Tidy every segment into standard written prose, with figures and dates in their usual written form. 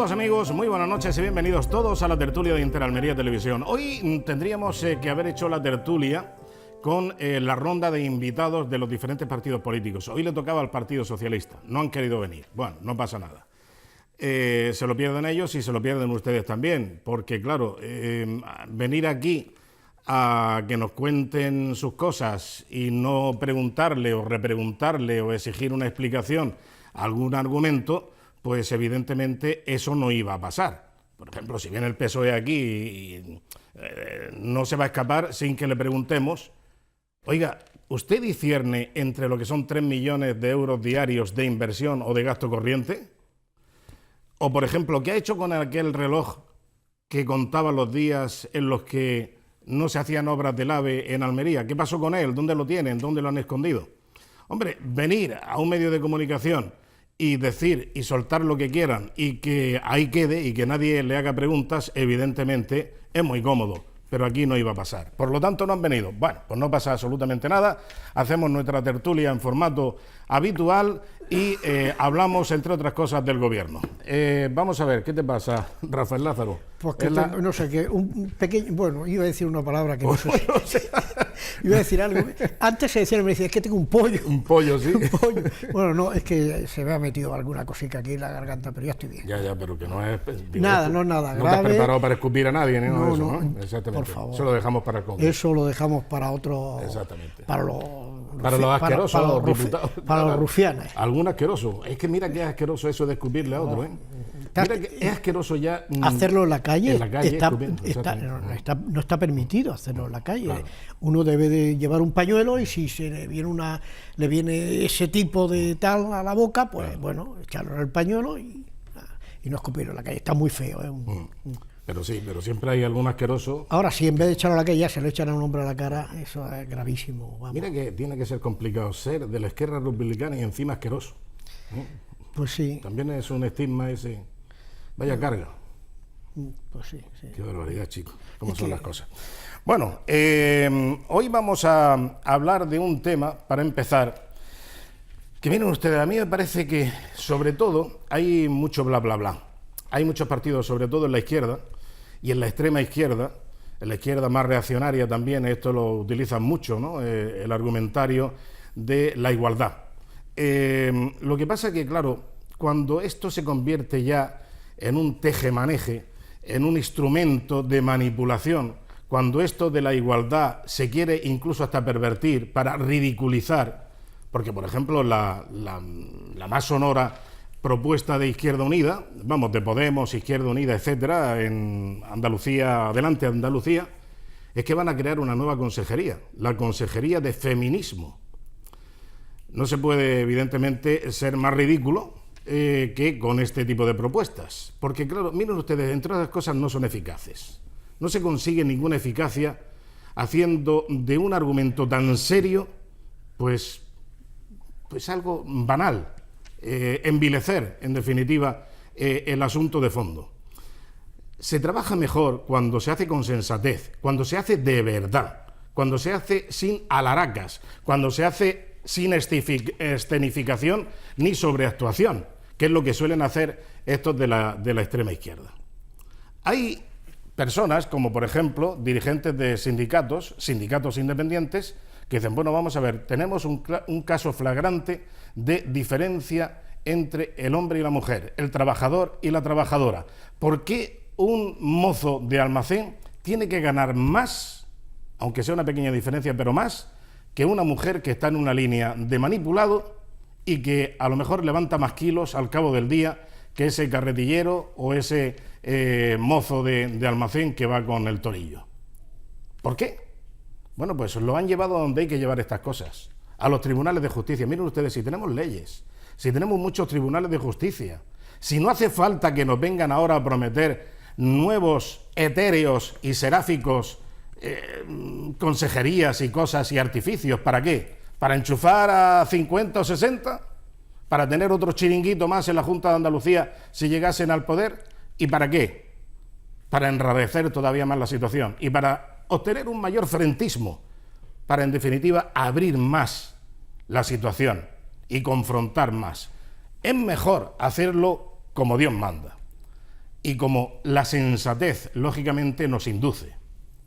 Saludos amigos, muy buenas noches y bienvenidos todos a la tertulia de Interalmería Televisión. Hoy tendríamos que haber hecho la tertulia con la ronda de invitados de los diferentes partidos políticos. Hoy le tocaba al Partido Socialista, no han querido venir. Bueno, no pasa nada. Se lo pierden ellos y se lo pierden ustedes también, porque claro, venir aquí a que nos cuenten sus cosas y no preguntarle o repreguntarle o exigir una explicación a algún argumento, pues evidentemente eso no iba a pasar. Por ejemplo, si viene el PSOE aquí y no se va a escapar sin que le preguntemos, oiga, ¿usted discierne entre lo que son 3 millones de euros diarios de inversión o de gasto corriente? O, por ejemplo, ¿qué ha hecho con aquel reloj que contaba los días en los que no se hacían obras del AVE en Almería? ¿Qué pasó con él? ¿Dónde lo tienen? ¿Dónde lo han escondido? Hombre, venir a un medio de comunicación y decir y soltar lo que quieran y que ahí quede y que nadie le haga preguntas, evidentemente es muy cómodo, pero aquí no iba a pasar. Por lo tanto, no han venido. Bueno, pues no pasa absolutamente nada. Hacemos nuestra tertulia en formato habitual y hablamos, entre otras cosas, del gobierno. Vamos a ver, ¿qué te pasa, Rafael Lázaro? Pues que no sé, que un pequeño... Bueno, iba a decir una palabra que no sé si... Iba a decir algo. Antes se decía, me decía, es que tengo un pollo. Un pollo, sí. Un pollo. Bueno, no, es que se me ha metido alguna cosica aquí en la garganta, pero ya estoy bien. Ya, pero que no es... Nada, no es nada grave. No te has preparado para escupir a nadie, ni nada de eso, ¿no? Exactamente. Por favor. Eso lo dejamos para el Congreso. Eso lo dejamos para otro... Exactamente. Para los asquerosos, para los diputados. Para los rufianes. Algún asqueroso. Es que mira que es asqueroso eso de escupirle a otro, ¿eh? Mira que es asqueroso ya... Hacerlo en la calle, no está permitido hacerlo en la calle. Claro. Uno debe de llevar un pañuelo y si se le viene ese tipo de tal a la boca, pues claro, bueno, echarlo en el pañuelo y no escupirlo en la calle. Está muy feo, ¿eh? Pero sí, pero siempre hay algún asqueroso. Ahora, si en vez de echarlo a la calle ya se lo echan a un hombre a la cara, eso es gravísimo. Vamos. Mira que tiene que ser complicado ser de la izquierda republicana y encima asqueroso. Pues sí. También es un estigma ese. Vaya carga. Pues sí, sí. Qué barbaridad, chicos. ¿Cómo son las cosas? Bueno, hoy vamos a hablar de un tema, para empezar, que miren ustedes, a mí me parece que, sobre todo, hay mucho bla, bla, bla. Hay muchos partidos, sobre todo en la izquierda, y en la extrema izquierda, en la izquierda más reaccionaria también, esto lo utilizan mucho, ¿no? El argumentario de la igualdad. Lo que pasa es que, claro, cuando esto se convierte ya en un tejemaneje, en un instrumento de manipulación, cuando esto de la igualdad se quiere incluso hasta pervertir para ridiculizar, porque, por ejemplo, la más sonora propuesta de Izquierda Unida, vamos, de Podemos, Izquierda Unida, etcétera, en Andalucía, adelante Andalucía, es que van a crear una nueva consejería, la Consejería de Feminismo. No se puede, evidentemente, ser más ridículo que con este tipo de propuestas, porque, claro, miren ustedes, entre otras cosas no son eficaces. No se consigue ninguna eficacia haciendo de un argumento tan serio, pues algo banal. Envilecer, en definitiva, el asunto de fondo. Se trabaja mejor cuando se hace con sensatez, cuando se hace de verdad, cuando se hace sin alaracas, cuando se hace sin escenificación ni sobreactuación, que es lo que suelen hacer estos de la extrema izquierda. Hay personas, como por ejemplo dirigentes de sindicatos independientes, que dicen, bueno, vamos a ver, tenemos un caso flagrante de diferencia entre el hombre y la mujer, el trabajador y la trabajadora. ¿Por qué un mozo de almacén tiene que ganar más, aunque sea una pequeña diferencia, pero más, que una mujer que está en una línea de manipulado y que a lo mejor levanta más kilos al cabo del día que ese carretillero o ese mozo de almacén que va con el torillo? ¿Por qué? Bueno, pues lo han llevado a donde hay que llevar estas cosas, a los tribunales de justicia. Miren ustedes, si tenemos leyes, si tenemos muchos tribunales de justicia, si no hace falta que nos vengan ahora a prometer nuevos etéreos y seráficos consejerías y cosas y artificios, ¿para qué? ¿Para enchufar a 50 o 60? ¿Para tener otro chiringuito más en la Junta de Andalucía si llegasen al poder? ¿Y para qué? Para enrarecer todavía más la situación y para obtener un mayor frentismo, para en definitiva abrir más la situación y confrontar más. Es mejor hacerlo como Dios manda. y como la sensatez, lógicamente, nos induce,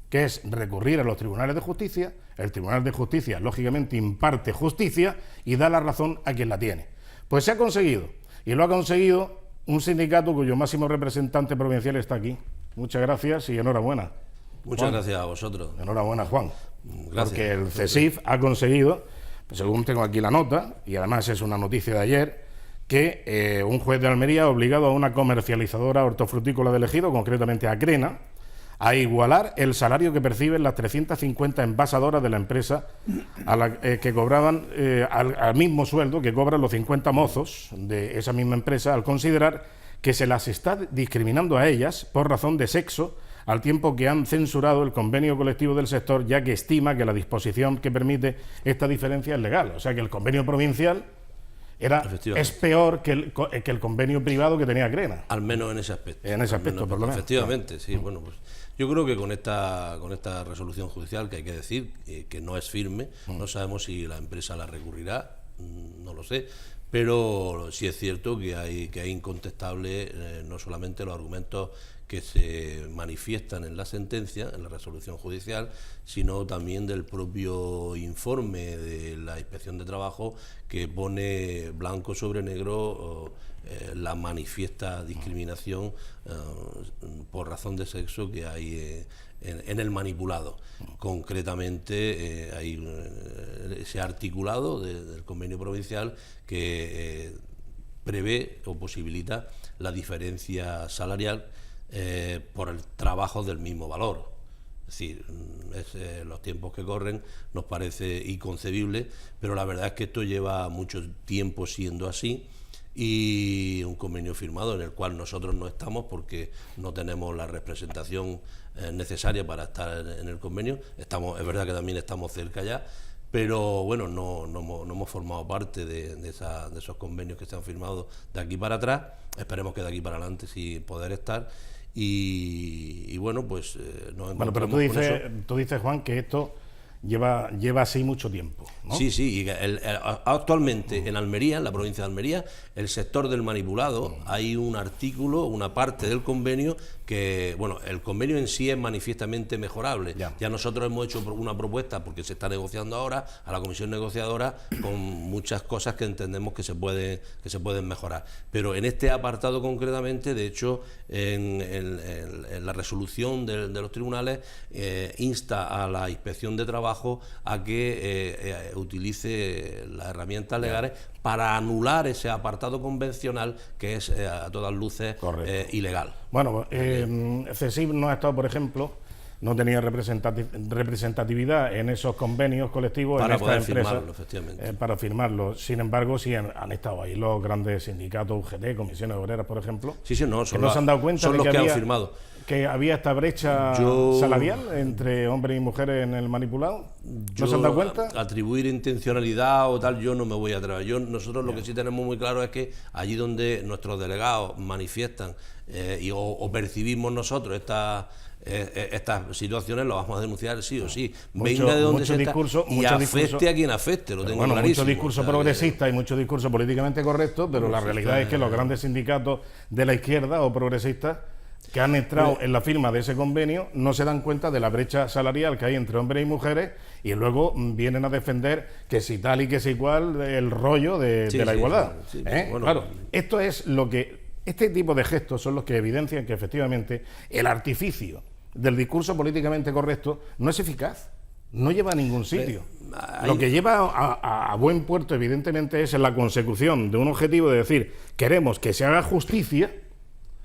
que es recurrir a los tribunales de justicia, el Tribunal de Justicia, lógicamente, imparte justicia y da la razón a quien la tiene. Pues se ha conseguido, y lo ha conseguido un sindicato cuyo máximo representante provincial está aquí. Muchas gracias y enhorabuena. Muchas gracias a vosotros. Enhorabuena, Juan. Gracias. Porque el CESIF ha conseguido, pues según tengo aquí la nota, y además es una noticia de ayer, que un juez de Almería ha obligado a una comercializadora hortofrutícola del Ejido, concretamente a Crena, a igualar el salario que perciben las 350 envasadoras de la empresa que cobraban al mismo sueldo que cobran los 50 mozos de esa misma empresa, al considerar que se las está discriminando a ellas por razón de sexo, al tiempo que han censurado el convenio colectivo del sector, ya que estima que la disposición que permite esta diferencia es legal. O sea que el convenio provincial es peor que el convenio privado que tenía Crena. Al menos en ese aspecto. En ese aspecto, por lo menos. Efectivamente, sí. Bueno, pues yo creo que con esta resolución judicial, que hay que decir que no es firme, no sabemos si la empresa la recurrirá, no lo sé, pero sí es cierto que hay incontestable no solamente los argumentos que se manifiestan en la sentencia, en la resolución judicial, sino también del propio informe de la Inspección de Trabajo, que pone blanco sobre negro la manifiesta discriminación por razón de sexo que hay en el manipulado. Concretamente hay ese articulado del convenio provincial que prevé o posibilita la diferencia salarial por el trabajo del mismo valor. Es decir, los tiempos que corren nos parece inconcebible, pero la verdad es que esto lleva mucho tiempo siendo así, y un convenio firmado en el cual nosotros no estamos porque no tenemos la representación necesaria para estar en el convenio. Es verdad que también estamos cerca ya, pero bueno, no hemos formado parte de esos convenios que se han firmado de aquí para atrás. Esperemos que de aquí para adelante sí poder estar. Y bueno, pues nos encontramos. Bueno, pero tú dices, Juan, que esto lleva así mucho tiempo, ¿no? Sí, y actualmente en Almería, en la provincia de Almería, el sector del manipulado, hay un artículo, una parte del convenio que, bueno, el convenio en sí es manifiestamente mejorable. Ya nosotros hemos hecho una propuesta, porque se está negociando ahora, a la comisión negociadora, con muchas cosas que entendemos que se pueden mejorar. Pero en este apartado concretamente, de hecho, en la resolución de los tribunales, insta a la Inspección de Trabajo a que utilice las herramientas legales para anular ese apartado convencional que es a todas luces ilegal. Bueno, CESIF no ha estado, por ejemplo, no tenía representatividad en esos convenios colectivos para en esta poder empresa, firmarlo, efectivamente. Para firmarlo. Sin embargo, sí han estado ahí los grandes sindicatos, UGT, comisiones obreras, se han dado cuenta son de los que han firmado. Que había esta brecha salarial entre hombres y mujeres en el manipulado. ¿No se han dado cuenta? Atribuir intencionalidad o tal, yo no me voy a atrever. Nosotros lo que sí tenemos muy claro es que allí donde nuestros delegados manifiestan o percibimos nosotros estas situaciones, lo vamos a denunciar sí o sí. Venga de donde se está y afecte a quien afecte, lo tengo clarísimo. Mucho discurso progresista y mucho discurso políticamente correcto, pero la realidad es que los grandes sindicatos de la izquierda o progresistas que han entrado en la firma de ese convenio no se dan cuenta de la brecha salarial que hay entre hombres y mujeres, y luego vienen a defender que si tal y que si igual el rollo de la igualdad. Bueno, claro, esto es lo que este tipo de gestos son los que evidencian que efectivamente el artificio del discurso políticamente correcto no es eficaz, no lleva a ningún sitio. Lo que lleva a buen puerto, evidentemente, es en la consecución de un objetivo de decir: queremos que se haga justicia,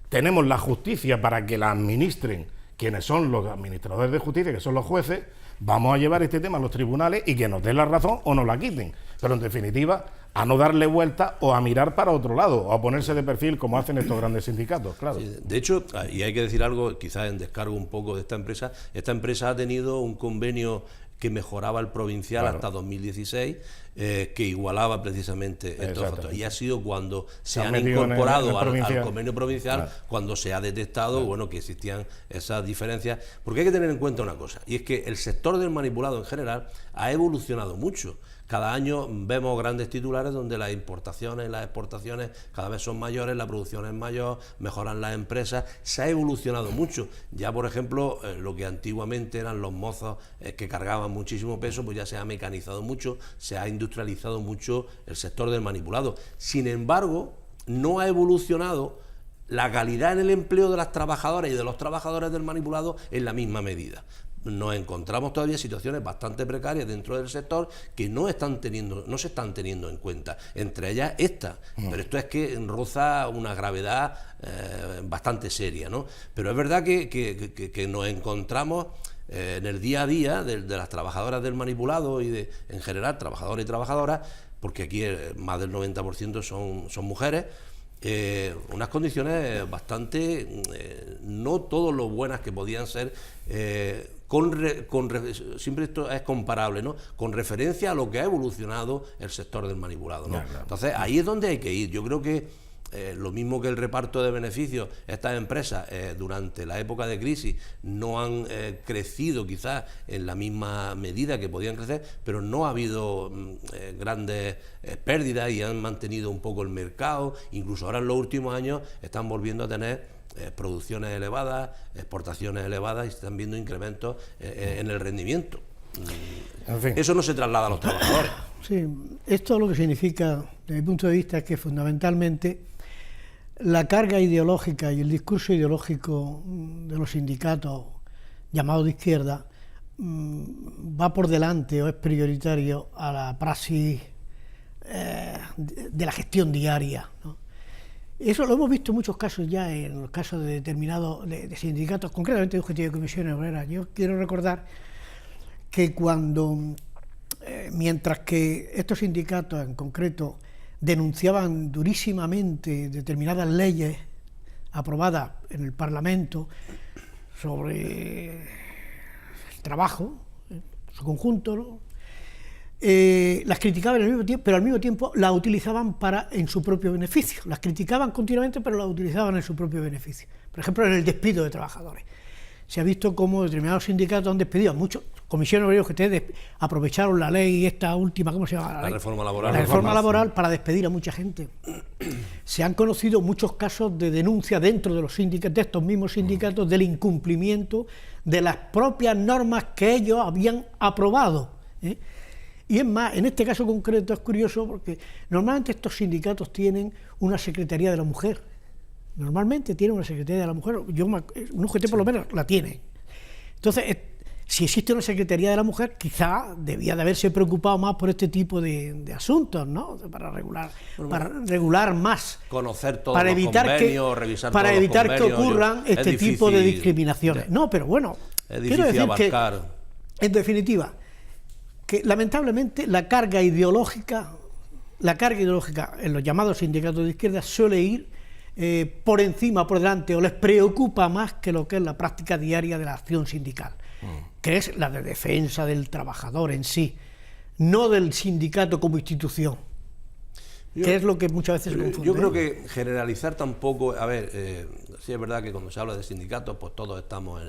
tenemos la justicia para que la administren quienes son los administradores de justicia, que son los jueces, vamos a llevar este tema a los tribunales y que nos den la razón o nos la quiten. Pero en definitiva, a no darle vuelta o a mirar para otro lado, o a ponerse de perfil como hacen estos grandes sindicatos, claro. Sí, de hecho, y hay que decir algo, quizás en descargo un poco de esta empresa ha tenido un convenio que mejoraba el provincial hasta 2016, que igualaba precisamente estos factores. Y ha sido cuando se han incorporado al convenio provincial, cuando se ha detectado que existían esas diferencias. Porque hay que tener en cuenta una cosa, y es que el sector del manipulado en general ha evolucionado mucho. cada año vemos grandes titulares donde las importaciones y las exportaciones cada vez son mayores, la producción es mayor, mejoran las empresas, se ha evolucionado mucho. Ya, por ejemplo, lo que antiguamente eran los mozos que cargaban muchísimo peso, pues ya se ha mecanizado mucho, se ha industrializado mucho el sector del manipulado. Sin embargo, no ha evolucionado la calidad en el empleo de las trabajadoras y de los trabajadores del manipulado en la misma medida. Nos encontramos todavía situaciones bastante precarias dentro del sector que no se están teniendo en cuenta, entre ellas esta, pero esto es que roza una gravedad bastante seria, ¿no? Pero es verdad que nos encontramos en el día a día de las trabajadoras del manipulado y en general trabajadores y trabajadoras, porque aquí más del 90% son mujeres, unas condiciones bastante, no todo lo buenas que podían ser, siempre esto es comparable, ¿no? Con referencia a lo que ha evolucionado el sector del manipulado, ¿no? Claro. Entonces ahí es donde hay que ir. Yo creo que lo mismo que el reparto de beneficios, estas empresas durante la época de crisis no han crecido quizás en la misma medida que podían crecer, pero no ha habido grandes pérdidas y han mantenido un poco el mercado. Incluso ahora en los últimos años están volviendo a tener producciones elevadas, exportaciones elevadas, y se están viendo incrementos en el rendimiento. En fin. Eso no se traslada a los trabajadores. Sí, esto lo que significa, desde mi punto de vista, es que fundamentalmente la carga ideológica y el discurso ideológico de los sindicatos llamados de izquierda va por delante o es prioritario a la praxis de la gestión diaria, ¿no? Eso lo hemos visto en muchos casos ya, en los casos de determinados de sindicatos, concretamente de UGT y de Comisiones Obreras. Yo quiero recordar que mientras que estos sindicatos en concreto denunciaban durísimamente determinadas leyes aprobadas en el Parlamento sobre el trabajo, en su conjunto, ¿no? Las criticaban al mismo tiempo, pero al mismo tiempo las utilizaban en su propio beneficio. Las criticaban continuamente, pero las utilizaban en su propio beneficio. Por ejemplo, en el despido de trabajadores. Se ha visto cómo determinados sindicatos han despedido a muchos. Comisiones Obreras que ustedes aprovecharon la ley esta última, ¿cómo se llama? La reforma laboral. La reforma laboral para despedir a mucha gente. Se han conocido muchos casos de denuncia dentro de los sindicatos, de estos mismos sindicatos, del incumplimiento de las propias normas que ellos habían aprobado, ¿eh? Y es más, en este caso concreto es curioso porque normalmente estos sindicatos tienen una Secretaría de la Mujer. Normalmente tienen una Secretaría de la Mujer. Un UGT por lo menos la tiene. Entonces, si existe una Secretaría de la Mujer, quizá debía de haberse preocupado más por este tipo de asuntos, ¿no? Para regular más. Conocer todos los convenios, revisar todos los convenios. Para evitar que ocurran este tipo de discriminaciones. No, pero bueno, es difícil abarcar. En definitiva, que lamentablemente la carga ideológica en los llamados sindicatos de izquierda suele ir por encima, por delante, o les preocupa más que lo que es la práctica diaria de la acción sindical, que es la de defensa del trabajador en sí, no del sindicato como institución, que es lo que muchas veces se confunde. Yo creo que generalizar tampoco, sí es verdad que cuando se habla de sindicatos, pues todos estamos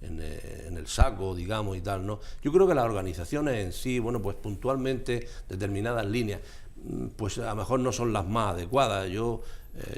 en el saco, digamos, y tal, ¿no? Yo creo que las organizaciones en sí, bueno, pues puntualmente determinadas líneas, pues a lo mejor no son las más adecuadas. Yo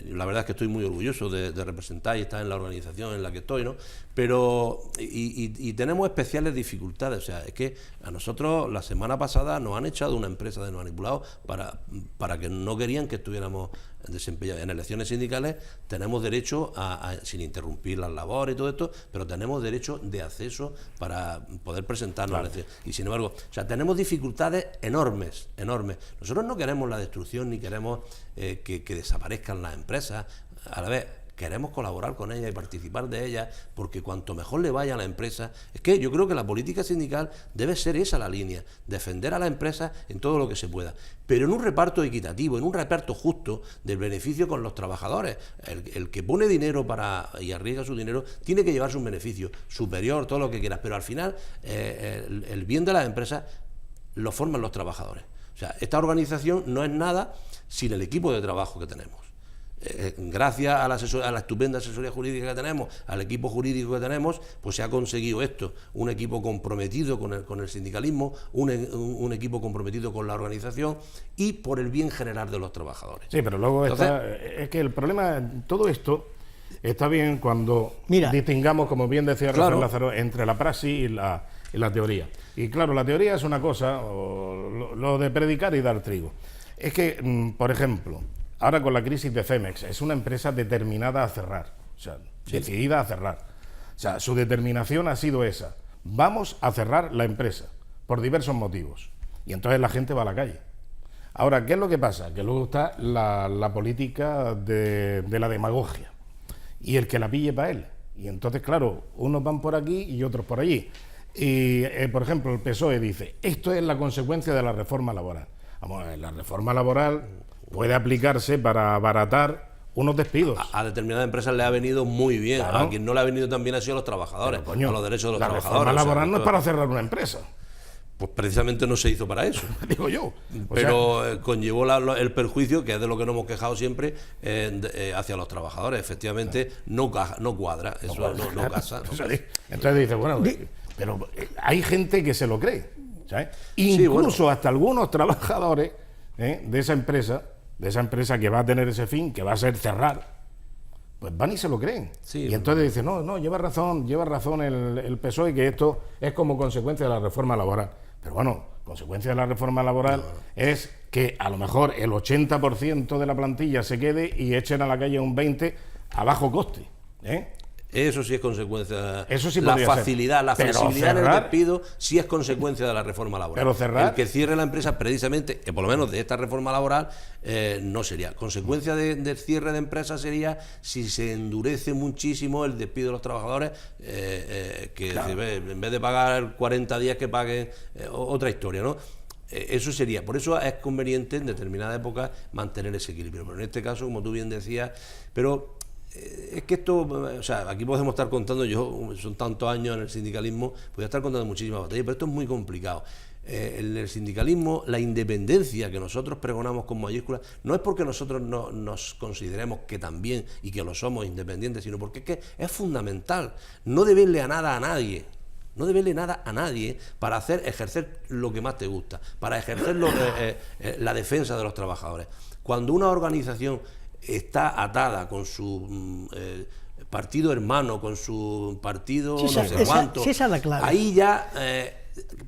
la verdad es que estoy muy orgulloso de representar y estar en la organización en la que estoy, ¿no? Pero y tenemos especiales dificultades. O sea, es que a nosotros la semana pasada nos han echado una empresa de manipulados para que no querían que estuviéramos desempeñados. En elecciones sindicales tenemos derecho sin interrumpir las labores y todo esto, pero tenemos derecho de acceso para poder presentarnos a elecciones. Y sin embargo, o sea, tenemos dificultades enormes. Nosotros no queremos la destrucción ni queremos que desaparezcan las empresas. A la vez queremos colaborar con ellas y participar de ellas, porque cuanto mejor le vaya a la empresa, es que yo creo que la política sindical debe ser esa la línea, defender a la empresa en todo lo que se pueda, pero en un reparto equitativo, en un reparto justo del beneficio con los trabajadores. El que pone dinero y arriesga su dinero tiene que llevarse un beneficio superior, todo lo que quieras, pero al final el bien de las empresas lo forman los trabajadores. O sea, esta organización no es nada sin el equipo de trabajo que tenemos. gracias a la estupenda asesoría jurídica que tenemos, al equipo jurídico que tenemos, pues se ha conseguido esto, un equipo comprometido con el sindicalismo, un equipo comprometido con la organización y por el bien general de los trabajadores. Sí, pero luego es que el problema, todo esto está bien cuando distingamos, como bien decía Rafael Lázaro, entre la praxis y la teoría. Y claro, la teoría es una cosa, lo de predicar y dar trigo. Es que, por ejemplo, ahora con la crisis de Cemex, es una empresa determinada a cerrar, o sea, decidida a cerrar. O sea, su determinación ha sido esa. Vamos a cerrar la empresa, por diversos motivos. Y entonces la gente va a la calle. Ahora, ¿qué es lo que pasa? Que luego está la política de la demagogia. Y el que la pille para él. Y entonces, claro, unos van por aquí y otros por allí. Y, por ejemplo, el PSOE dice, esto es la consecuencia de la reforma laboral. Vamos a ver, la reforma laboral puede aplicarse para abaratar unos despidos. A determinadas empresas le ha venido muy bien, claro. A quien no le ha venido tan bien ha sido a los trabajadores, pero, coño, a los derechos de los trabajadores. La reforma laboral no es para cerrar una empresa. Pues precisamente no se hizo para eso. Digo yo. Pero conllevó el perjuicio, que es de lo que nos hemos quejado siempre, hacia los trabajadores. Efectivamente, no cuadra, eso no casa. ¿No? Entonces dice, bueno, pero hay gente que se lo cree, ¿sabes? Incluso hasta algunos trabajadores de esa empresa que va a tener ese fin, que va a ser cerrar, pues van y se lo creen. Y entonces dicen, no, lleva razón el PSOE, que esto es como consecuencia de la reforma laboral. Pero bueno, consecuencia de la reforma laboral es que a lo mejor el 80% de la plantilla se quede y echen a la calle un 20% a bajo coste. Eso sí es consecuencia. Eso sí, la facilidad, la flexibilidad en el despido sí es consecuencia de la reforma laboral. Pero cerrar, el que cierre la empresa, precisamente, por lo menos de esta reforma laboral, no sería. Consecuencia del cierre de empresas sería si se endurece muchísimo el despido de los trabajadores, en vez de pagar 40 días que paguen otra historia, ¿no? Eso sería. Por eso es conveniente en determinada época mantener ese equilibrio. Pero en este caso, como tú bien decías, es que esto, o sea, aquí podemos estar contando, son tantos años en el sindicalismo, podría estar contando muchísimas batallas, pero esto es muy complicado. En el sindicalismo, la independencia que nosotros pregonamos con mayúsculas, no es porque nosotros no nos consideremos que también y que lo somos independientes, sino porque es que es fundamental no deberle a nada a nadie. No deberle nada a nadie para ejercer lo que más te gusta, para ejercer la defensa de los trabajadores. Cuando una organización está atada con su partido hermano, con su partido no sé cuánto, esa es la clave. Ahí ya,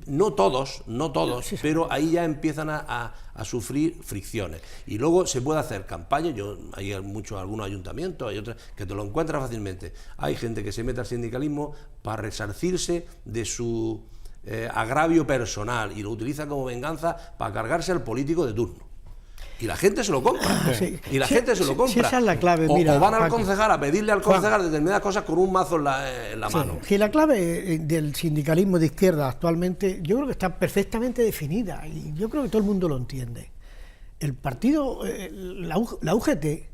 no todos, pero ahí ya empiezan a sufrir fricciones. Y luego se puede hacer campaña, hay algunos ayuntamientos, hay otros que te lo encuentras fácilmente. Hay gente que se mete al sindicalismo para resarcirse de su agravio personal y lo utiliza como venganza para cargarse al político de turno. Y la gente se lo compra. Esa es la clave. Mira, o van al concejal a pedirle al concejal determinadas cosas con un mazo en la mano. Sí, la clave del sindicalismo de izquierda actualmente, yo creo que está perfectamente definida y yo creo que todo el mundo lo entiende. El partido, la UGT,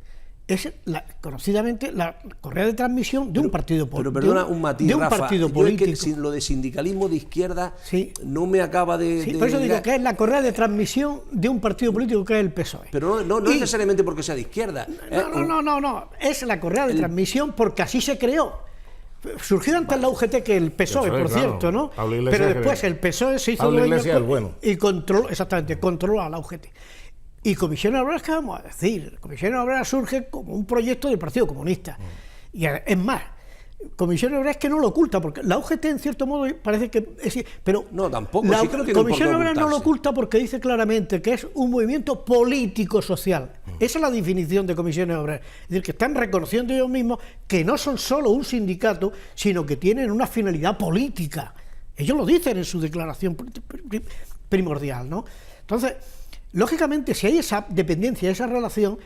es conocidamente la correa de transmisión de un partido político. Pero perdona un matiz, Rafa, yo es que lo de sindicalismo de izquierda no me acaba de... por eso digo que es la correa de transmisión de un partido político que es el PSOE. Pero no necesariamente porque sea de izquierda. No, es la correa de transmisión porque así se creó. Surgió antes la UGT que el PSOE, por cierto, ¿no? Pero después el PSOE se hizo dueño y controló a la UGT. Y Comisiones Obreras, ¿qué vamos a decir? Comisiones Obreras surge como un proyecto del Partido Comunista. Y es más, Comisiones Obreras que no lo oculta, porque la UGT en cierto modo parece que... pero no, tampoco. La Comisiones Obreras no lo oculta porque dice claramente que es un movimiento político-social. Esa es la definición de Comisiones Obreras. Es decir, que están reconociendo ellos mismos que no son solo un sindicato, sino que tienen una finalidad política. Ellos lo dicen en su declaración primordial, ¿no? Entonces... Lógicamente, si hay esa dependencia, esa relación,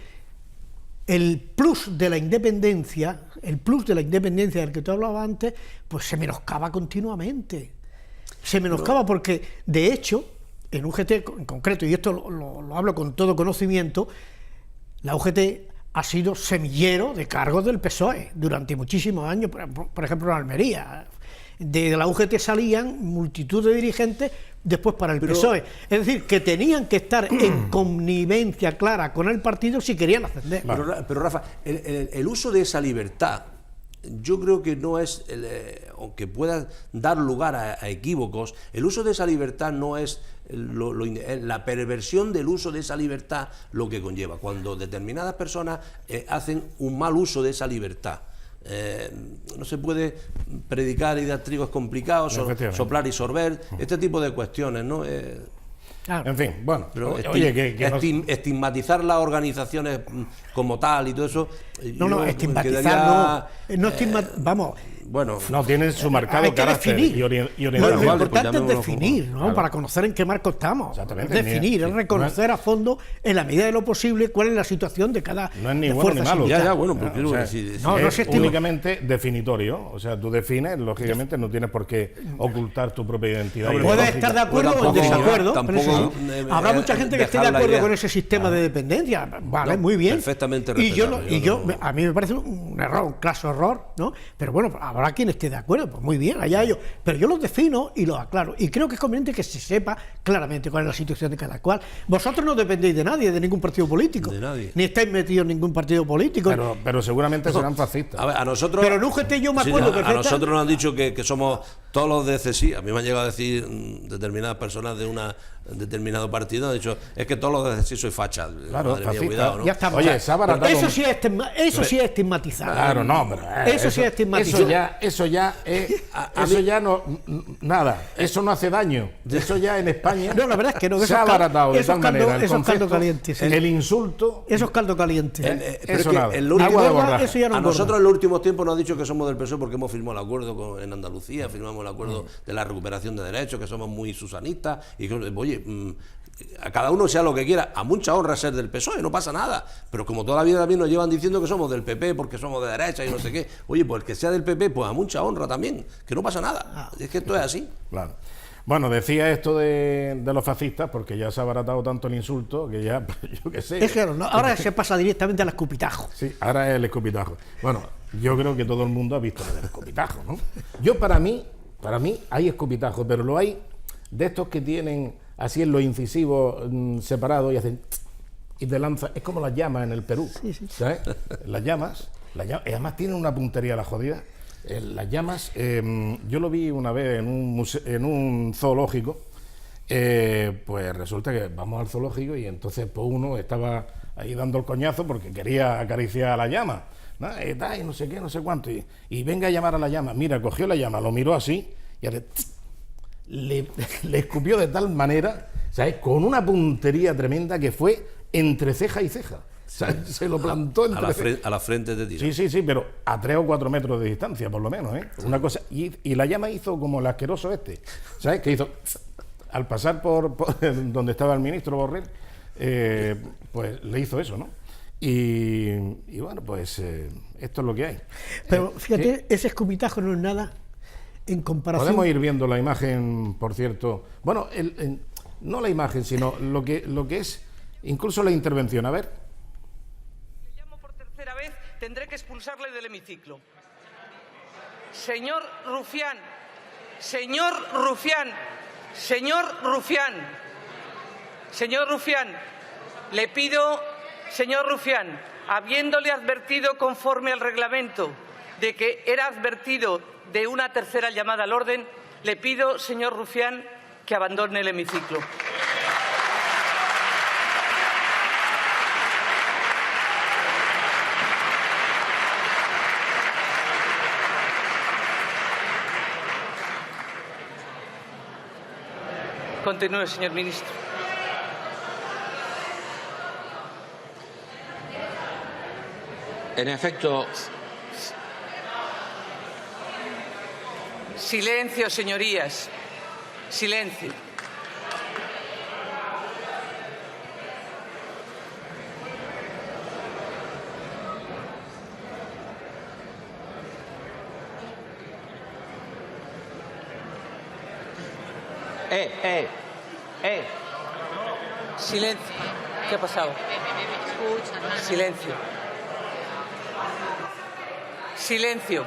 el plus de la independencia del que tú hablabas antes, pues se menoscaba continuamente. Se menoscaba porque, de hecho, en UGT en concreto, y esto lo hablo con todo conocimiento, la UGT ha sido semillero de cargos del PSOE durante muchísimos años, por ejemplo en Almería. De la UGT salían multitud de dirigentes después para el PSOE. Es decir, que tenían que estar en connivencia clara con el partido si querían ascender. Pero Rafa, el uso de esa libertad, yo creo que no es, aunque pueda dar lugar a equívocos, el uso de esa libertad no es la perversión del uso de esa libertad lo que conlleva. Cuando determinadas personas hacen un mal uso de esa libertad. No se puede predicar y dar trigo es complicado, soplar y sorber, este tipo de cuestiones, ¿no? En fin, bueno, pero estigmatizar las organizaciones como tal y todo eso. No, estigmatizar no vamos. Bueno, no tiene su marcado hay que carácter definir. y orientación. Lo importante es definir, ¿no? Claro. Para conocer en qué marco estamos. Exactamente. Definir, es reconocer a fondo, en la medida de lo posible, cuál es la situación de cada. No es ni bueno ni malo. Ya, bueno, pues no, o sea, no es únicamente definitorio. O sea, tú defines, lógicamente no tienes por qué ocultar tu propia identidad. Puedes estar de acuerdo o en desacuerdo. Tampoco, habrá mucha gente que esté de acuerdo con ese sistema de dependencia. Vale, muy bien. Perfectamente respetable. A mí me parece un error, un claso error, ¿no? Pero bueno, habrá quien esté de acuerdo, pues muy bien, allá ellos. Pero yo los defino y los aclaro. Y creo que es conveniente que se sepa claramente cuál es la situación de cada cual. Vosotros no dependéis de nadie, de ningún partido político. De nadie. Ni estáis metidos en ningún partido político. Pero seguramente serán fascistas. A ver, a nosotros. Pero en UGT yo me acuerdo perfectamente. A nosotros nos han dicho que somos todos los de CSI. A mí me han llegado a decir determinadas personas de un determinado partido, han dicho, es que todos los de CSI soy facha. Claro, madre mía, cuidado, ¿no? Ya está. Oye, eso sí es estigmatizar. Claro, no, pero eso sí es estigmatizar. Eso ya no, nada, eso no hace daño. Eso ya en España no, la verdad es que no, se ha abaratado de tal manera el concepto, caldo caliente, sí. El insulto. Eso es caldo caliente. Eso nada. Agua de borraja. Eso ya no a nosotros en los últimos tiempos nos han dicho que somos del PSOE porque hemos firmado el acuerdo en Andalucía, firmamos el acuerdo de la recuperación de derechos, que somos muy susanistas y que, oye, a cada uno sea lo que quiera, a mucha honra ser del PSOE, no pasa nada, pero como toda la vida también nos llevan diciendo que somos del PP porque somos de derecha y no sé qué, oye, pues el que sea del PP, pues a mucha honra también, que no pasa nada, es que esto es así. Claro. Bueno, decía esto de los fascistas porque ya se ha abaratado tanto el insulto que ya, yo qué sé. Es claro, ¿no? Ahora se pasa directamente al escupitajo. Sí, ahora es el escupitajo. Bueno, yo creo que todo el mundo ha visto el escupitajo, ¿no? Yo para mí hay escupitajos, pero lo hay de estos que tienen así en los incisivos separados y hacen y te lanzan, es como las llamas en el Perú, ¿sabes? Las llamas, además tienen una puntería la jodida. Las llamas, yo lo vi una vez en un zoológico, pues resulta que vamos al zoológico y entonces pues uno estaba ahí dando el coñazo porque quería acariciar a la llama, ¿no? Y no sé qué, no sé cuánto, y venga a llamar a la llama. Mira, cogió la llama, lo miró así y le escupió de tal manera, ¿sabes? Con una puntería tremenda que fue entre ceja y ceja. Se lo plantó a la frente de tiro. Sí, pero a 3 o 4 metros de distancia, por lo menos, ¿eh? Una cosa, y la llama hizo como el asqueroso ¿sabes? Que hizo, al pasar por donde estaba el ministro Borrell, pues le hizo eso, ¿no? Y bueno, pues esto es lo que hay. Pero fíjate, ese escupitajo no es nada en comparación. Podemos ir viendo la imagen, por cierto. Bueno, no la imagen, sino lo que es incluso la intervención. A ver. Le llamo por tercera vez, tendré que expulsarle del hemiciclo. Señor Rufián, señor Rufián, señor Rufián, señor Rufián, le pido, señor Rufián, habiéndole advertido conforme al reglamento de que era advertido de una tercera llamada al orden, le pido, señor Rufián, que abandone el hemiciclo. Continúe, señor ministro. En efecto. Silencio, señorías. Silencio. Silencio. ¿Qué ha pasado? Silencio. Silencio.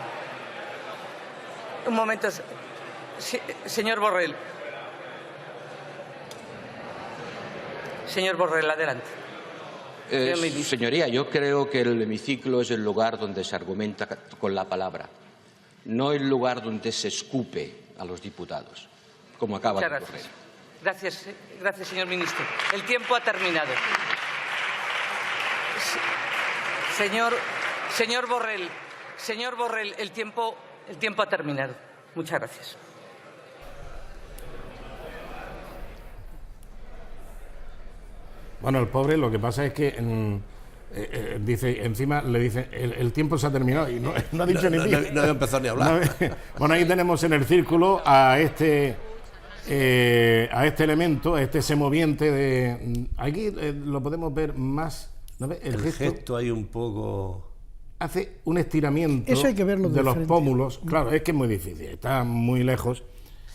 Un momento. Señor Borrell. Señor Borrell, adelante. Señoría, yo creo que el hemiciclo es el lugar donde se argumenta con la palabra, no el lugar donde se escupe a los diputados, como acaba de ocurrir. Gracias, señor ministro. El tiempo ha terminado. Señor Borrell, el tiempo ha terminado. Muchas gracias. Bueno, el pobre, lo que pasa es que dice, encima le dice, el tiempo se ha terminado y no ha dicho ni pío. No había empezado ni a hablar. Bueno, ahí tenemos en el círculo a este elemento, a este semoviente de... Aquí lo podemos ver más, ¿no ves? El gesto hay un poco... Hace un estiramiento Eso hay que verlo de los frente. pómulos. Claro, es que es muy difícil, está muy lejos.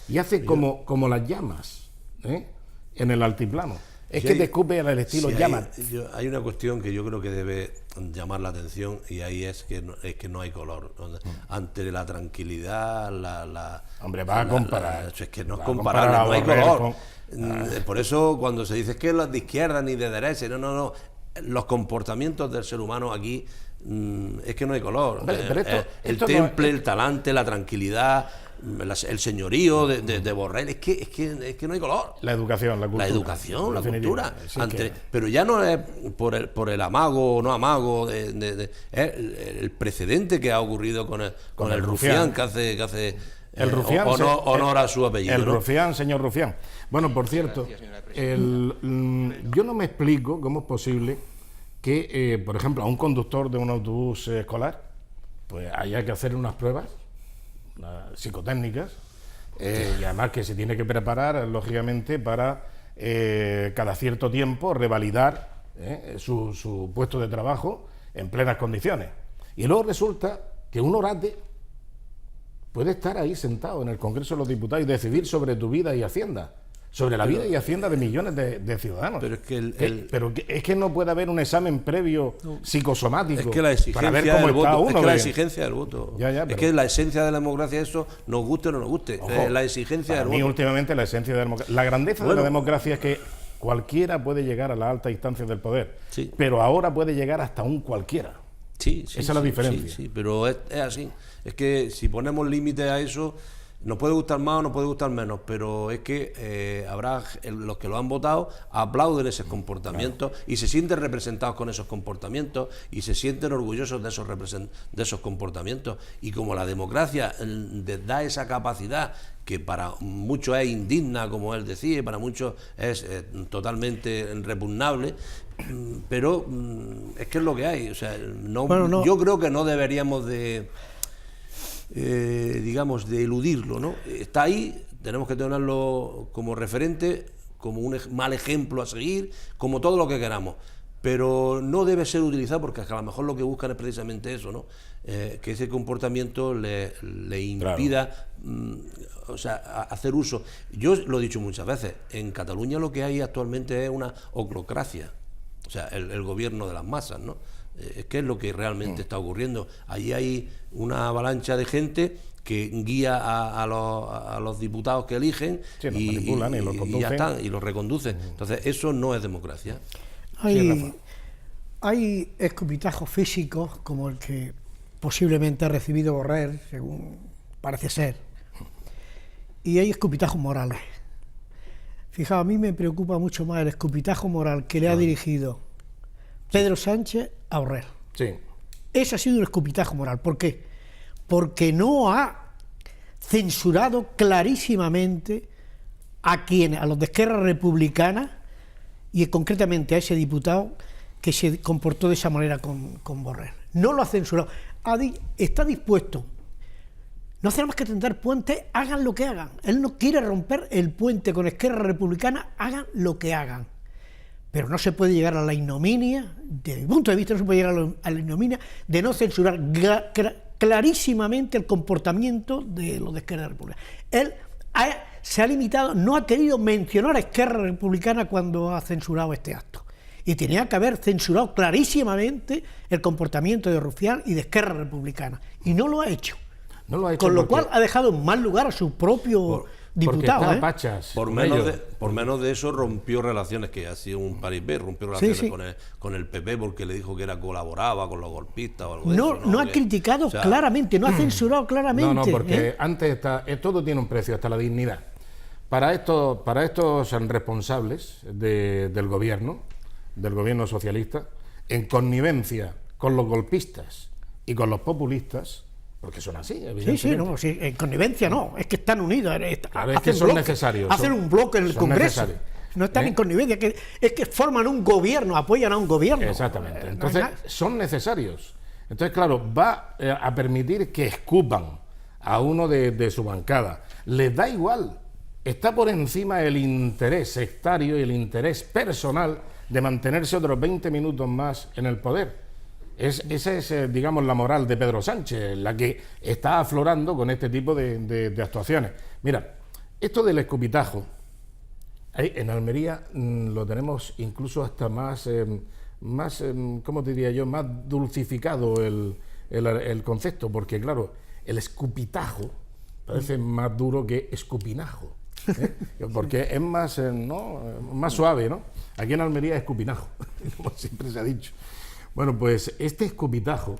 Y hace como las llamas, en el altiplano. Es que te escupe al estilo llama. Hay una cuestión que yo creo que debe llamar la atención, y ahí es que no hay color. Ante la tranquilidad, Hombre, va a comparar. Es que no es Va a comparable, comparar no hay a color. Borrell Por eso cuando se dice que los de izquierda ni de derecha, no. Los comportamientos del ser humano aquí es que no hay color. Pero El esto temple, el talante, la tranquilidad, el señorío de Borrell, es que no hay color. La educación, la cultura. La educación, la cultura. Sí, Pero ya no es por el amago o no amago, es el precedente que ha ocurrido con el Rufián, que hace el Rufián, honor a su apellido. El ¿no? Rufián, señor Rufián. Bueno, por cierto, yo no me explico cómo es posible que, por ejemplo, a un conductor de un autobús escolar, pues haya que hacer unas pruebas psicotécnicas, y además que se tiene que preparar, lógicamente, para cada cierto tiempo revalidar su puesto de trabajo en plenas condiciones. Y luego resulta que un orate puede estar ahí sentado en el Congreso de los Diputados y decidir sobre tu vida y hacienda, sobre la vida y hacienda de millones de ciudadanos. Pero es que pero es que no puede haber un examen previo psicosomático es que la exigencia para ver cómo del está voto, uno. es que la exigencia del voto. Pero, es que la esencia de la democracia, eso nos guste o no nos guste. Ojo, La exigencia para del mí voto. últimamente la esencia de la democracia, la grandeza de la democracia es que cualquiera puede llegar a las altas instancias del poder, Sí. pero ahora puede llegar hasta un cualquiera. Sí, Esa es la diferencia. Sí, pero es así. Es que si ponemos límites a eso, nos puede gustar más o nos puede gustar menos, pero es que habrá los que lo han votado, aplauden esos comportamientos y se sienten representados con esos comportamientos y se sienten orgullosos de esos comportamientos. Y como la democracia da esa capacidad, que para muchos es indigna, como él decía, y para muchos es totalmente repugnable, pero es que es lo que hay. O sea, yo creo que no deberíamos de digamos, de eludirlo, ¿no? Está ahí, tenemos que tenerlo como referente, como un mal ejemplo a seguir, como todo lo que queramos, pero no debe ser utilizado porque a lo mejor lo que buscan es precisamente eso, ¿no? Que ese comportamiento le impida, o sea, hacer uso. Yo lo he dicho muchas veces, en Cataluña lo que hay actualmente es una oclocracia, o sea, el gobierno de las masas, ¿no? Es que es lo que realmente está ocurriendo. Allí hay una avalancha de gente que guía a los diputados que eligen, sí, los manipulan y los conducen. Y ya están, y los reconducen. Entonces, eso no es democracia. Hay escupitajos físicos, como el que posiblemente ha recibido Borrell, según parece ser, y hay escupitajos morales. Fijaos, a mí me preocupa mucho más el escupitajo moral que le ha dirigido Pedro Sánchez a Borrell. Sí. Ese ha sido un escupitajo moral. ¿Por qué? Porque no ha censurado clarísimamente a los de Esquerra Republicana y concretamente a ese diputado que se comportó de esa manera con Borrell. No lo ha censurado. Está dispuesto. No hace más que tender puentes, hagan lo que hagan. Él no quiere romper el puente con Esquerra Republicana, hagan lo que hagan. Pero no se puede llegar a la ignominia, desde mi punto de vista no se puede llegar a la ignominia de no censurar clarísimamente el comportamiento de los de Esquerra Republicana. Él se ha limitado, no ha querido mencionar a Esquerra Republicana cuando ha censurado este acto. Y tenía que haber censurado clarísimamente el comportamiento de Rufián y de Esquerra Republicana. Y no lo ha hecho. No lo ha hecho con lo cual ha dejado en mal lugar a su propio diputado. está Pachas. Por menos de eso rompió relaciones, que ha sido un paripé, rompió relaciones con el PP porque le dijo que colaboraba con los golpistas o algo de eso. No ha criticado claramente, no ha censurado claramente. No, porque antes todo tiene un precio, hasta la dignidad. Para estos responsables del gobierno socialista, en connivencia con los golpistas y con los populistas, porque son así, evidentemente. Sí, en connivencia no, es que están unidos. Claro, es que son necesarios. Hacen un bloque en el Congreso. Necesarios. No están en connivencia, es que forman un gobierno, apoyan a un gobierno. Exactamente. Entonces, son necesarios. Entonces, claro, va a permitir que escupan a uno de su bancada. Les da igual. Está por encima el interés sectario y el interés personal de mantenerse otros 20 minutos más en el poder. Esa es, digamos, la moral de Pedro Sánchez, la que está aflorando con este tipo de actuaciones. Mira, esto del escupitajo, en Almería lo tenemos incluso hasta más, ¿cómo te diría yo?, más dulcificado el concepto, porque claro, el escupitajo parece más duro que escupinajo, porque es más, más suave, ¿no? Aquí en Almería es escupinajo, como siempre se ha dicho. Bueno, pues este escupitajo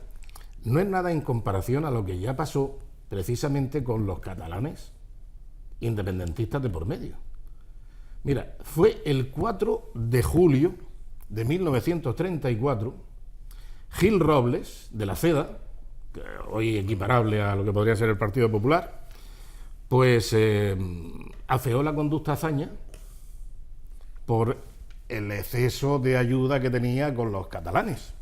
no es nada en comparación a lo que ya pasó precisamente con los catalanes independentistas de por medio. Mira, fue el 4 de julio de 1934, Gil Robles, de la CEDA, que hoy equiparable a lo que podría ser el Partido Popular, pues afeó la conducta Azaña por el exceso de ayuda que tenía con los catalanes.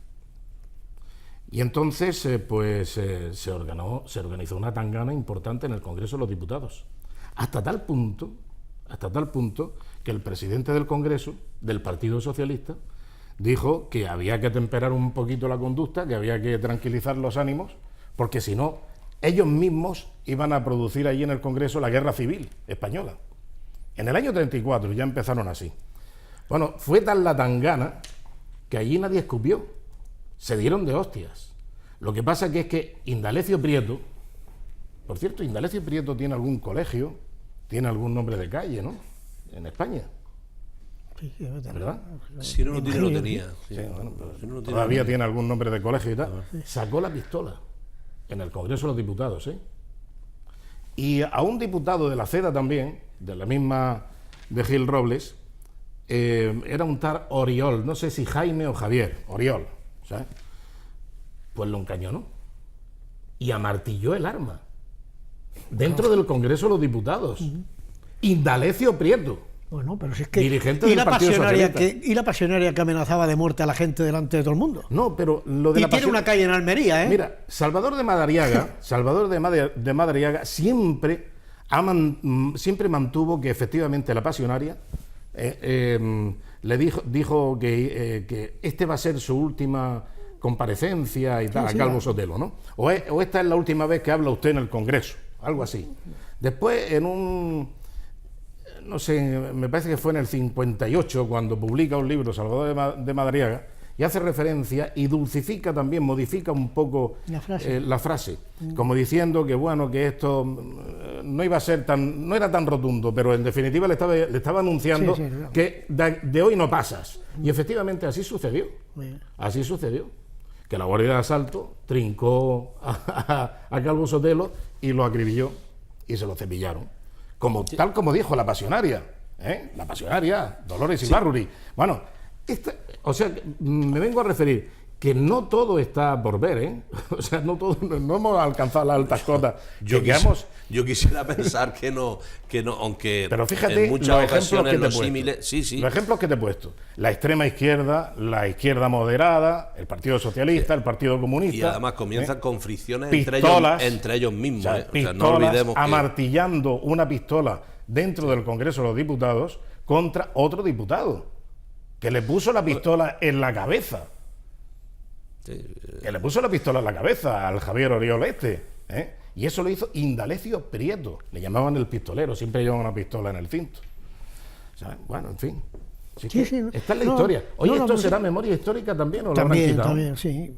Y entonces se organizó una tangana importante en el Congreso de los Diputados, hasta tal punto que el presidente del Congreso, del Partido Socialista, dijo que había que temperar un poquito la conducta, que había que tranquilizar los ánimos, porque si no, ellos mismos iban a producir allí en el Congreso la guerra civil española. En el año 34 ya empezaron así. Bueno, fue tan la tangana que allí nadie escupió. Se dieron de hostias. Lo que pasa que es que Indalecio Prieto, por cierto, Indalecio Prieto tiene algún colegio, tiene algún nombre de calle, ¿no?, en España. Sí, ¿verdad? Si no lo tiene, lo tenía. Sí, bueno, pero Si no lo todavía tiene algún nombre de colegio y tal. Sacó la pistola en el Congreso de los Diputados, ¿eh? Y a un diputado de la CEDA también, de la misma de Gil Robles, era un tal Oriol, no sé si Jaime o Javier, Oriol, ¿sabes? Pues lo encañonó y amartilló el arma dentro del Congreso de los Diputados. Indalecio Prieto. Bueno, pero si es que... dirigente del Partido Socialista. ¿Y la pasionaria que amenazaba de muerte a la gente delante de todo el mundo? No, pero lo de y la tiene una calle en Almería, ¿eh? Mira, Salvador de Madariaga siempre mantuvo que efectivamente la pasionaria le dijo que este va a ser su última comparecencia y tal, a Calvo Sotelo, ¿no? O esta es la última vez que habla usted en el Congreso, algo así. Después, no sé, me parece que fue en el 58, cuando publica un libro, Salvador de Madariaga, y hace referencia y dulcifica también, modifica un poco la frase, como diciendo que bueno, que esto no iba a ser no era tan rotundo, pero en definitiva le estaba anunciando que de hoy no pasas. Y efectivamente así sucedió. Así sucedió. Que la Guardia de Asalto trincó a Calvo Sotelo y lo acribilló y se lo cepillaron. Tal como dijo la pasionaria, la pasionaria, Dolores Ibarruri. Bueno, o sea, me vengo a referir que no todo está por ver, ¿eh? O sea, no hemos alcanzado las altas cotas. Yo quisiera pensar que no, aunque pero fíjate, en muchas ocasiones los símiles... Los ejemplos que te he puesto. La extrema izquierda, la izquierda moderada, el Partido Socialista, el Partido Comunista... Y además comienzan con fricciones pistolas, entre ellos mismos. O sea, no olvidemos que... amartillando una pistola dentro del Congreso de los Diputados contra otro diputado, que le puso la pistola en la cabeza. Que le puso la pistola en la cabeza al Javier Oriol y eso lo hizo Indalecio Prieto, le llamaban el pistolero, siempre llevaba una pistola en el cinto. ¿Sabes? Bueno, en fin. Sí, está en la historia. Oye, ¿esto será memoria histórica también o lo habrán quitado? También, sí.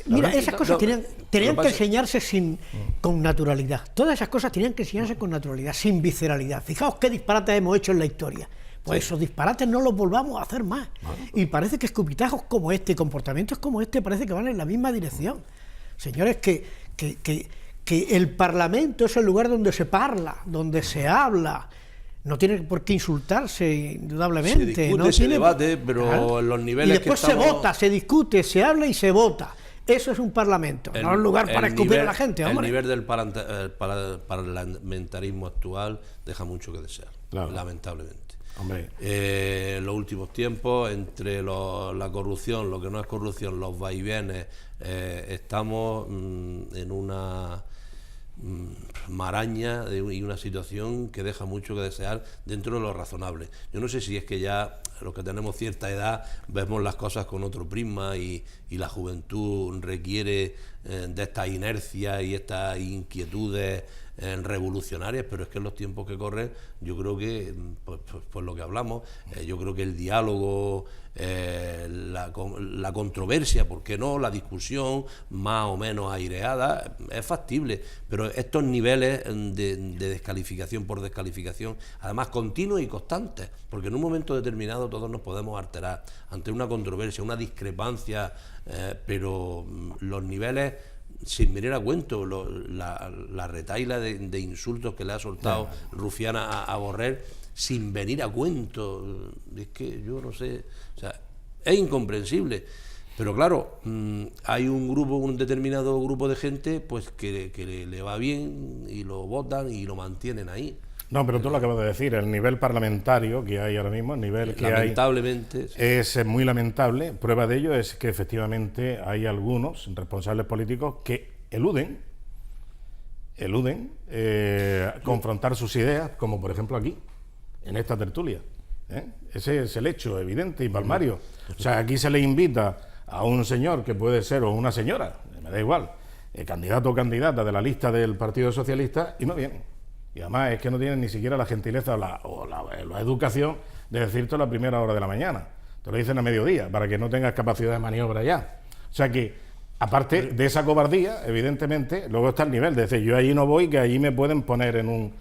Mira, esas cosas tenían que enseñarse con naturalidad. Todas esas cosas tenían que enseñarse con naturalidad, sin visceralidad. Fijaos qué disparates hemos hecho en la historia. Pues esos disparates no los volvamos a hacer más. Y parece que escupitajos como este, comportamientos como este, parece que van en la misma dirección. Señores, que el Parlamento es el lugar donde se parla, donde se habla. No tiene por qué insultarse, indudablemente. Se discute, no se tiene... debate, pero en los niveles y después que estamos... se vota, se discute, se habla y se vota. Eso es un parlamento, no un lugar para escupir a la gente, hombre. El nivel del parlamentarismo actual deja mucho que desear, lamentablemente. En los últimos tiempos, entre la corrupción, lo que no es corrupción, los vaivenes, estamos en una maraña y una situación que deja mucho que desear dentro de lo razonable. Yo no sé si es que ya los que tenemos cierta edad vemos las cosas con otro prisma y la juventud requiere de esta inercia y estas inquietudes revolucionarias, pero es que en los tiempos que corren yo creo que, pues lo que hablamos, yo creo que el diálogo, la controversia, ¿por qué no?, la discusión más o menos aireada, es factible, pero estos niveles de descalificación por descalificación, además continuos y constantes, porque en un momento determinado todos nos podemos alterar ante una controversia, una discrepancia, pero los niveles, sin venir a cuento, la retahíla de insultos que le ha soltado Rufián a Borrell, sin venir a cuento, es que yo no sé, o sea, es incomprensible. Pero claro, hay un determinado grupo de gente pues que le va bien y lo votan y lo mantienen ahí. No, pero tú lo acabas de decir, el nivel parlamentario que hay ahora mismo, el nivel que lamentablemente, hay es muy lamentable. Prueba de ello es que efectivamente hay algunos responsables políticos que eluden confrontar sus ideas, como por ejemplo aquí, en esta tertulia. Ese es el hecho evidente y palmario. O sea, aquí se le invita a un señor que puede ser, o una señora, me da igual, candidato o candidata de la lista del Partido Socialista y no vienen. Y además es que no tienen ni siquiera la gentileza o la educación de decirte a la primera hora de la mañana. Te lo dicen a mediodía, para que no tengas capacidad de maniobra ya. O sea que, aparte de esa cobardía, evidentemente, luego está el nivel de decir, yo allí no voy, que allí me pueden poner en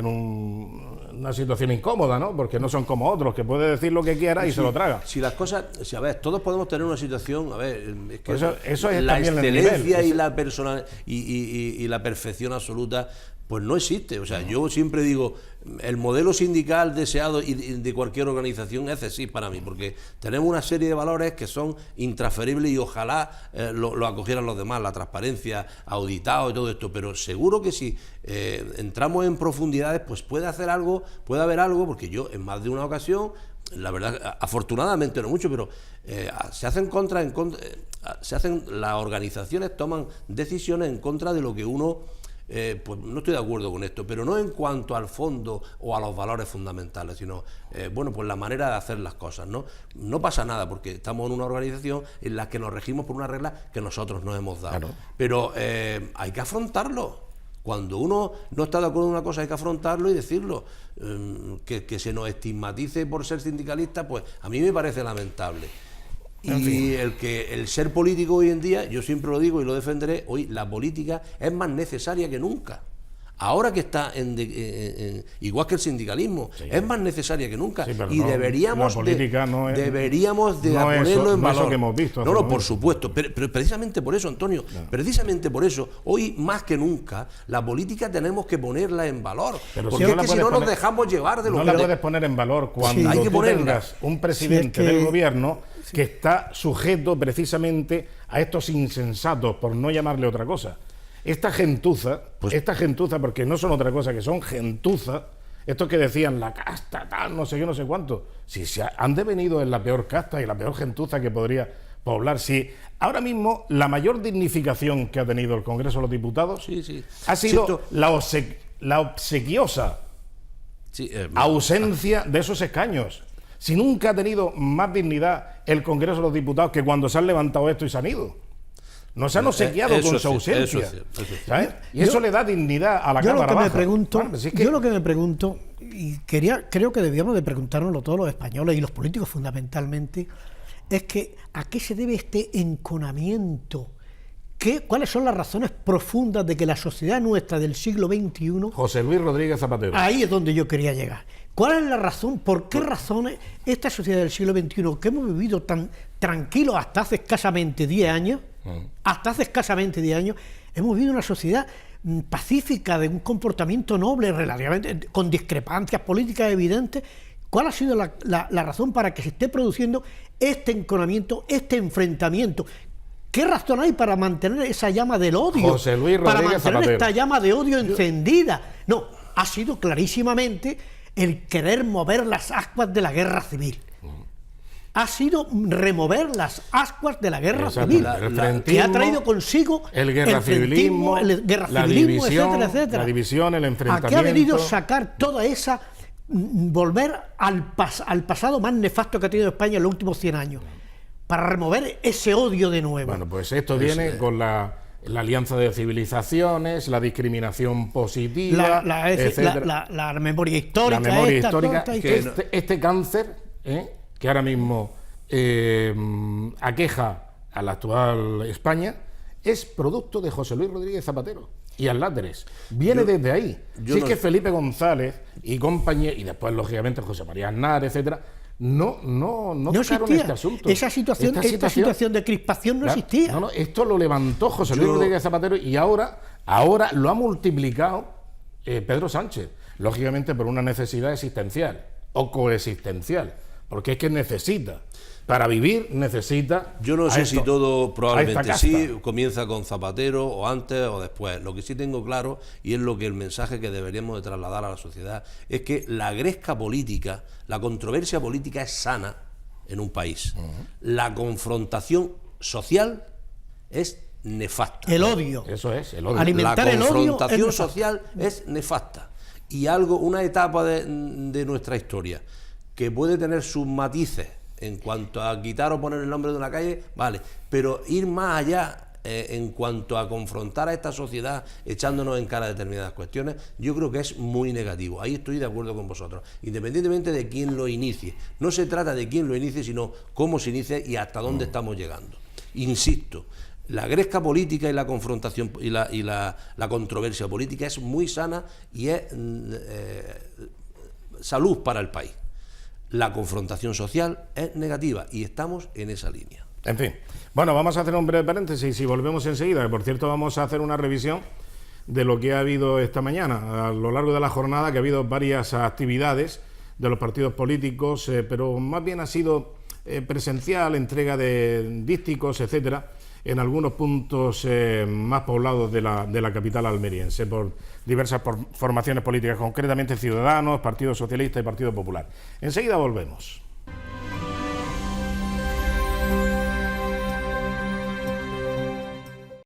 una situación incómoda, ¿no? Porque no son como otros, que puede decir lo que quiera y se lo traga. Si las cosas, a ver, todos podemos tener una situación, a ver, es que eso es la también excelencia el nivel. Y la personal y la perfección absoluta, pues no existe. O sea, yo siempre digo, el modelo sindical deseado y de cualquier organización es así para mí, porque tenemos una serie de valores que son intransferibles y ojalá lo acogieran los demás, la transparencia, auditado y todo esto, pero seguro que si entramos en profundidades, pues puede haber algo, porque yo en más de una ocasión, la verdad, afortunadamente no mucho, pero se hacen las organizaciones toman decisiones en contra de lo que uno... pues no estoy de acuerdo con esto, pero no en cuanto al fondo o a los valores fundamentales, sino, bueno, pues la manera de hacer las cosas, ¿no? No pasa nada, porque estamos en una organización en la que nos regimos por una regla que nosotros nos hemos dado. Claro. Pero hay que afrontarlo. Cuando uno no está de acuerdo en una cosa hay que afrontarlo y decirlo. Que se nos estigmatice por ser sindicalista, pues a mí me parece lamentable. Y el ser político hoy en día, yo siempre lo digo y lo defenderé, hoy la política es más necesaria que nunca. Ahora que está igual que el sindicalismo, es más necesaria que nunca. Y deberíamos de ponerlo en valor. Que hemos visto por supuesto. Pero precisamente por eso, Antonio, precisamente por eso, hoy más que nunca, la política tenemos que ponerla en valor. Porque es que si no nos dejamos llevar de lo que... No la puedes poner en valor cuando hay que tengas un presidente del gobierno que está sujeto precisamente a estos insensatos, por no llamarle otra cosa. Esta gentuza, porque no son otra cosa que son gentuza, estos que decían la casta, tal, no sé qué, no sé cuánto, si se han devenido en la peor casta y la peor gentuza que podría poblar. Si ahora mismo la mayor dignificación que ha tenido el Congreso de los Diputados ha sido la obsequiosa ausencia de esos escaños. Si nunca ha tenido más dignidad el Congreso de los Diputados que cuando se han levantado esto y se han ido. Nos han obsequiado con su ausencia. ¿Sabes? Y eso le da dignidad a la Cámara Baja. Yo lo que me pregunto, y creo que debíamos de preguntárnoslo todos los españoles y los políticos fundamentalmente, es que ¿a qué se debe este enconamiento? ¿Cuáles son las razones profundas de que la sociedad nuestra del siglo XXI... José Luis Rodríguez Zapatero. Ahí es donde yo quería llegar. ¿Cuál es la razón, por qué razones esta sociedad del siglo XXI, que hemos vivido tan tranquilos hasta hace escasamente 10 años, hemos vivido una sociedad pacífica, de un comportamiento noble, relativamente con discrepancias políticas evidentes? ¿Cuál ha sido la razón para que se esté produciendo este enconamiento, este enfrentamiento? ¿Qué razón hay para mantener esa llama del odio? José Luis Rodríguez para mantener Zapatero. Esta llama de odio encendida. No, ha sido clarísimamente el querer mover las ascuas de la guerra civil. Ha sido remover las ascuas de la guerra civil, que ha traído consigo el guerracivilismo, etcétera, etcétera. La división, el enfrentamiento. Aquí ha venido a sacar toda esa, volver al pasado más nefasto que ha tenido España en los últimos 100 años, para remover ese odio de nuevo. Bueno, pues esto viene con la alianza de civilizaciones, la discriminación positiva, la memoria histórica. La memoria histórica. Este cáncer, que ahora mismo aqueja a la actual España, es producto de José Luis Rodríguez Zapatero y Alláteres. Viene desde ahí. Si es que Felipe González y compañía, y después, lógicamente, José María Aznar, etcétera, no tocaron este asunto. Esta situación de crispación no existía. Esto lo levantó José Luis Rodríguez Zapatero y ahora lo ha multiplicado Pedro Sánchez, lógicamente por una necesidad existencial o coexistencial, porque es que necesita. Para vivir necesita... Yo no sé si todo, probablemente sí, comienza con Zapatero o antes o después. Lo que sí tengo claro, y es lo que el mensaje que deberíamos de trasladar a la sociedad, es que la gresca política, la controversia política es sana en un país. La confrontación social es nefasta. El odio. Eso es, el odio. Alimentar el odio. La confrontación social es nefasta. Y una etapa de nuestra historia que puede tener sus matices en cuanto a quitar o poner el nombre de una calle, vale, pero ir más allá en cuanto a confrontar a esta sociedad echándonos en cara determinadas cuestiones, yo creo que es muy negativo. Ahí estoy de acuerdo con vosotros, independientemente de quién lo inicie. No se trata de quién lo inicie, sino cómo se inicie y hasta dónde estamos llegando. Insisto, la gresca política y la confrontación y la controversia política es muy sana y es salud para el país. La confrontación social es negativa y estamos en esa línea. En fin, bueno, vamos a hacer un breve paréntesis y volvemos enseguida. Por cierto, vamos a hacer una revisión de lo que ha habido esta mañana. A lo largo de la jornada, que ha habido varias actividades de los partidos políticos, pero más bien ha sido presencial, entrega de dísticos, etcétera, en algunos puntos más poblados de la capital almeriense, por diversas formaciones políticas, concretamente Ciudadanos, Partido Socialista y Partido Popular. Enseguida volvemos.